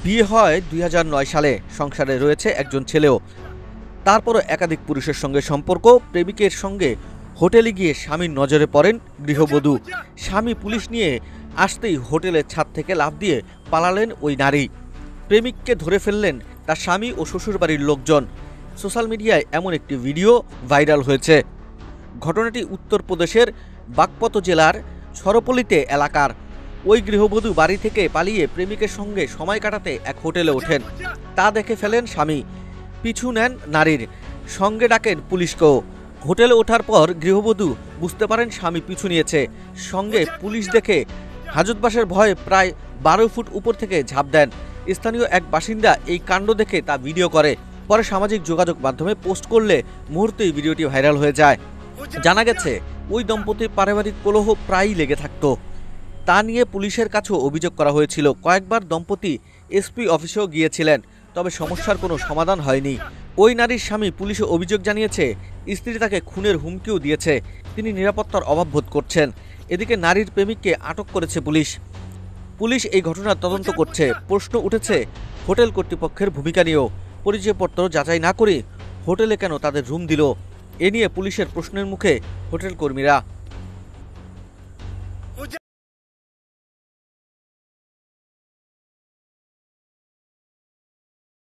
বিয়ে হয় ২০০৯ সালে। সংসারে রয়েছে একজন ছেলেও। তারপরও একাধিক পুরুষের সঙ্গে সম্পর্ক। প্রেমিকের সঙ্গে হোটেলে গিয়ে স্বামীর নজরে পড়েন গৃহবধূ। স্বামী পুলিশ নিয়ে আসতেই হোটেলের ছাদ থেকে লাফ দিয়ে পালালেন ওই নারী। প্রেমিককে ধরে ফেললেন তার স্বামী ও শ্বশুরবাড়ির লোকজন। সোশ্যাল মিডিয়ায় এমন একটি ভিডিও ভাইরাল হয়েছে। ঘটনাটি উত্তরপ্রদেশের বাগপত জেলার সরপল্লিতে এলাকার। ওই গৃহবধূ বাড়ি থেকে পালিয়ে প্রেমিকের সঙ্গে সময় কাটাতে এক হোটেলে ওঠেন। তা দেখে ফেলেন স্বামী, পিছু নেন নারীর, সঙ্গে ডাকেন পুলিশকেও। হোটেলে ওঠার পর গৃহবধূ বুঝতে পারেন স্বামী পিছু নিয়েছে। সঙ্গে পুলিশ দেখে হাজতবাসের ভয়ে প্রায় 12 ফুট উপর থেকে ঝাঁপ দেন। স্থানীয় এক বাসিন্দা এই কাণ্ড দেখে তা ভিডিও করে। পরে সামাজিক যোগাযোগ মাধ্যমে পোস্ট করলে মুহূর্তেই ভিডিওটি ভাইরাল হয়ে যায়। জানা গেছে ওই দম্পতির পারিবারিক কলহ প্রায়ই লেগে থাকত। তা নিয়ে পুলিশের কাছেও অভিযোগ করা হয়েছিল। কয়েকবার দম্পতি এসপি অফিসেও গিয়েছিলেন, তবে সমস্যার কোনো সমাধান হয়নি। ওই নারীর স্বামী পুলিশে অভিযোগ জানিয়েছে স্ত্রী তাকে খুনের হুমকিও দিয়েছে। তিনি নিরাপত্তার অভাব বোধ করছেন। এদিকে নারীর প্রেমিককে আটক করেছে পুলিশ এই ঘটনার তদন্ত করছে। প্রশ্ন উঠেছে হোটেল কর্তৃপক্ষের ভূমিকা নিয়েও। পরিচয়পত্র যাচাই না করে হোটেলে কেন তাদের রুম দিল? এ নিয়ে পুলিশের প্রশ্নের মুখে হোটেল কর্মীরা।